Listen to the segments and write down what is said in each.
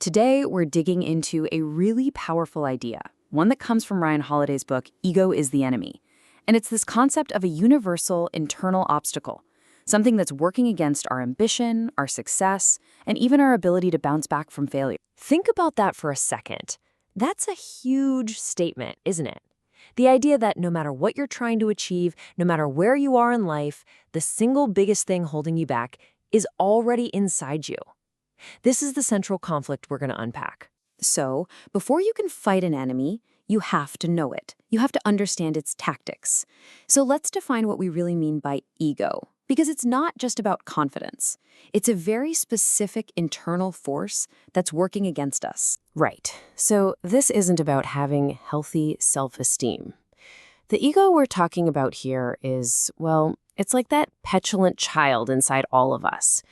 Today, we're digging into a really powerful idea, one that comes from Ryan Holiday's book, Ego is the Enemy. And it's this concept of a universal internal obstacle, something that's working against our ambition, our success, and even our ability to bounce back from failure. Think about that for a second. That's a huge statement, isn't it? The idea that no matter what you're trying to achieve, no matter where you are in life, the single biggest thing holding you back is already inside you. This is the central conflict we're going to unpack. So, before you can fight an enemy, you have to know it. You have to understand its tactics. So let's define what we really mean by ego, because it's not just about confidence. It's a very specific internal force that's working against us. Right. So this isn't about having healthy self-esteem. The ego we're talking about here is, well, it's like that petulant child inside all of us.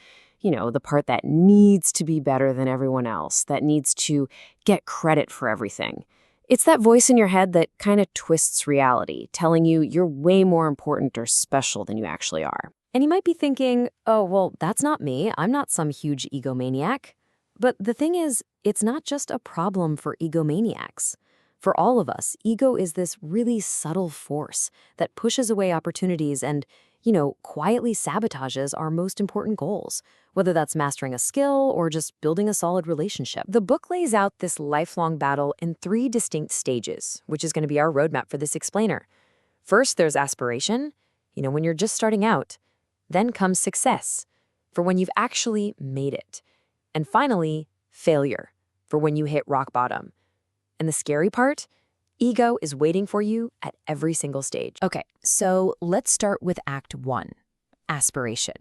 You know, the part that needs to be better than everyone else, that needs to get credit for everything. It's that voice in your head that kind of twists reality, telling you you're way more important or special than you actually are. And you might be thinking, oh, well, that's not me. I'm not some huge egomaniac. But the thing is, it's not just a problem for egomaniacs. For all of us, ego is this really subtle force that pushes away opportunities and, quietly sabotages our most important goals, whether that's mastering a skill or just building a solid relationship. The book lays out this lifelong battle in 3 distinct stages, which is going to be our roadmap for this explainer. First, there's aspiration, when you're just starting out. Then comes success, for when you've actually made it. And finally, failure, for when you hit rock bottom. And the scary part? Ego is waiting for you at every single stage. Okay, so let's start with Act 1, aspiration.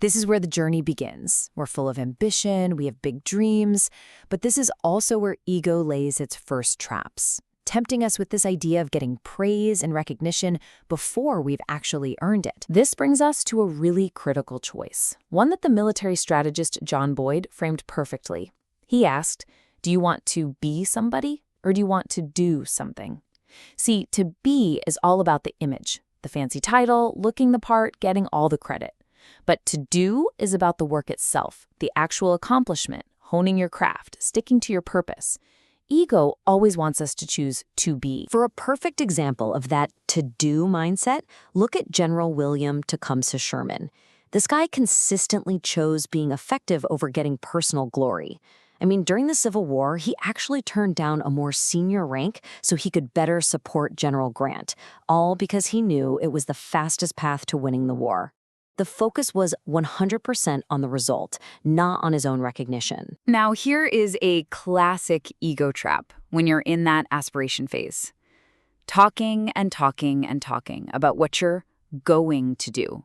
This is where the journey begins. We're full of ambition, we have big dreams, but this is also where ego lays its first traps, tempting us with this idea of getting praise and recognition before we've actually earned it. This brings us to a really critical choice, one that the military strategist John Boyd framed perfectly. He asked, do you want to be somebody? Or do you want to do something? See, to be is all about the image, the fancy title, looking the part, getting all the credit. But to do is about the work itself, the actual accomplishment, honing your craft, sticking to your purpose. Ego always wants us to choose to be. For a perfect example of that to-do mindset, look at General William Tecumseh Sherman. This guy consistently chose being effective over getting personal glory. During the Civil War, he actually turned down a more senior rank so he could better support General Grant, all because he knew it was the fastest path to winning the war. The focus was 100% on the result, not on his own recognition. Now, here is a classic ego trap when you're in that aspiration phase. Talking and talking and talking about what you're going to do.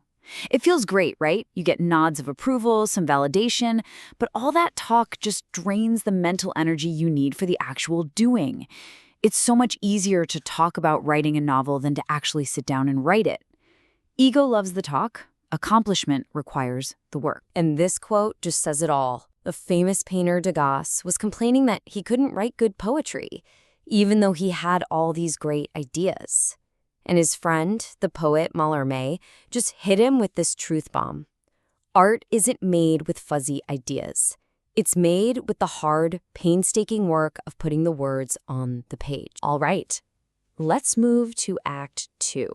It feels great, right? You get nods of approval, some validation, but all that talk just drains the mental energy you need for the actual doing. It's so much easier to talk about writing a novel than to actually sit down and write it. Ego loves the talk. Accomplishment requires the work. And this quote just says it all. The famous painter Degas was complaining that he couldn't write good poetry, even though he had all these great ideas. And his friend, the poet Mallarmé, just hit him with this truth bomb. Art isn't made with fuzzy ideas. It's made with the hard, painstaking work of putting the words on the page. All right, let's move to Act 2.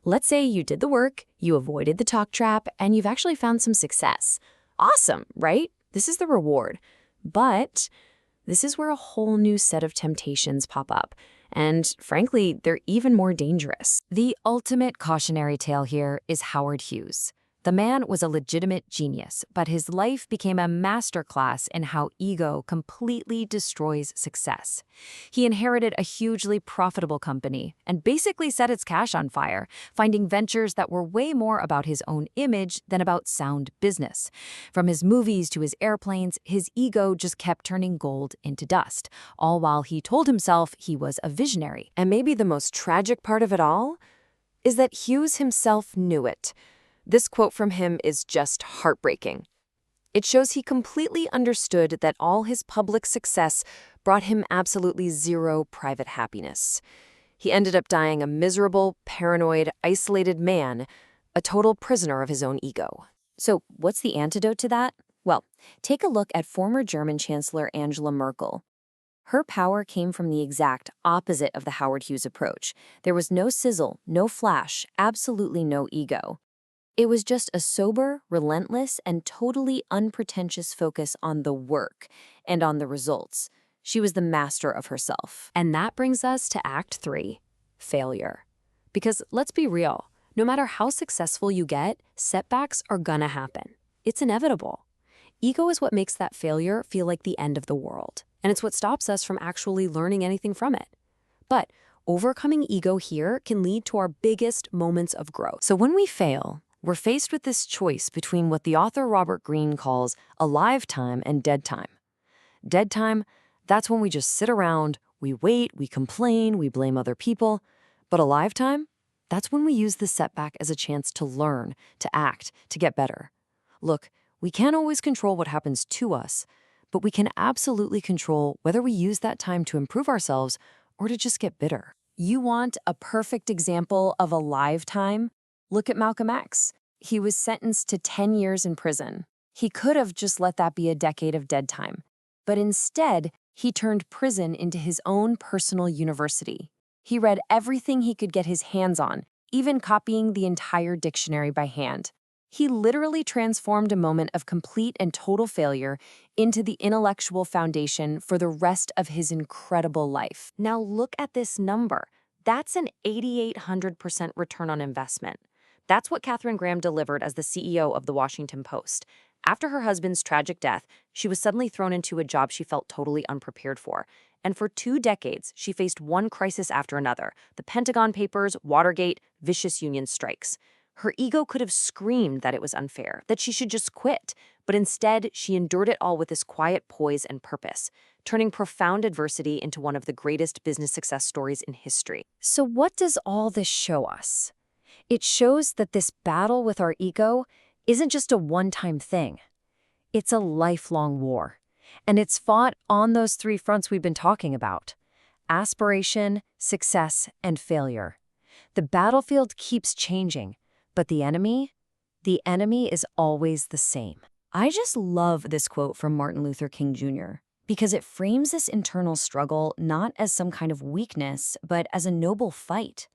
Let's say you did the work, you avoided the talk trap, and you've actually found some success. Awesome, right? This is the reward. But this is where a whole new set of temptations pop up. And frankly, they're even more dangerous. The ultimate cautionary tale here is Howard Hughes. The man was a legitimate genius, but his life became a masterclass in how ego completely destroys success. He inherited a hugely profitable company and basically set its cash on fire, finding ventures that were way more about his own image than about sound business. From his movies to his airplanes, his ego just kept turning gold into dust, all while he told himself he was a visionary. And maybe the most tragic part of it all is that Hughes himself knew it. This quote from him is just heartbreaking. It shows he completely understood that all his public success brought him absolutely zero private happiness. He ended up dying a miserable, paranoid, isolated man, a total prisoner of his own ego. So what's the antidote to that? Well, take a look at former German Chancellor Angela Merkel. Her power came from the exact opposite of the Howard Hughes approach. There was no sizzle, no flash, absolutely no ego. It was just a sober, relentless, and totally unpretentious focus on the work and on the results. She was the master of herself. And that brings us to Act 3, failure. Because let's be real, no matter how successful you get, setbacks are gonna happen. It's inevitable. Ego is what makes that failure feel like the end of the world, and it's what stops us from actually learning anything from it. But overcoming ego here can lead to our biggest moments of growth. So when we fail, we're faced with this choice between what the author Robert Greene calls alive time and dead time. Dead time, that's when we just sit around, we wait, we complain, we blame other people. But alive time, that's when we use the setback as a chance to learn, to act, to get better. Look, we can't always control what happens to us, but we can absolutely control whether we use that time to improve ourselves or to just get bitter. You want a perfect example of a lifetime? Look at Malcolm X. He was sentenced to 10 years in prison. He could have just let that be a decade of dead time. But instead, he turned prison into his own personal university. He read everything he could get his hands on, even copying the entire dictionary by hand. He literally transformed a moment of complete and total failure into the intellectual foundation for the rest of his incredible life. Now look at this number. That's an 8,800% return on investment. That's what Katharine Graham delivered as the CEO of the Washington Post. After her husband's tragic death, she was suddenly thrown into a job she felt totally unprepared for. And for 2 decades, she faced one crisis after another: the Pentagon Papers, Watergate, vicious union strikes. Her ego could have screamed that it was unfair, that she should just quit. But instead, she endured it all with this quiet poise and purpose, turning profound adversity into one of the greatest business success stories in history. So what does all this show us? It shows that this battle with our ego isn't just a one-time thing. It's a lifelong war. And it's fought on those 3 fronts we've been talking about: aspiration, success, and failure. The battlefield keeps changing, but the enemy is always the same. I just love this quote from Martin Luther King Jr. because it frames this internal struggle not as some kind of weakness, but as a noble fight.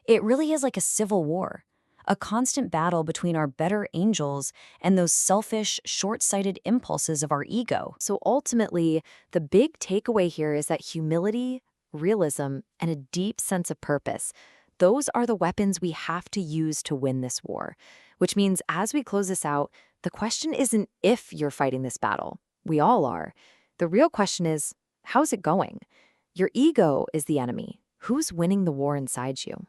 It really is like a civil war, a constant battle between our better angels and those selfish, short-sighted impulses of our ego. So ultimately, the big takeaway here is that humility, realism, and a deep sense of purpose, those are the weapons we have to use to win this war. Which means as we close this out, the question isn't if you're fighting this battle. We all are. The real question is, how's it going? Your ego is the enemy. Who's winning the war inside you?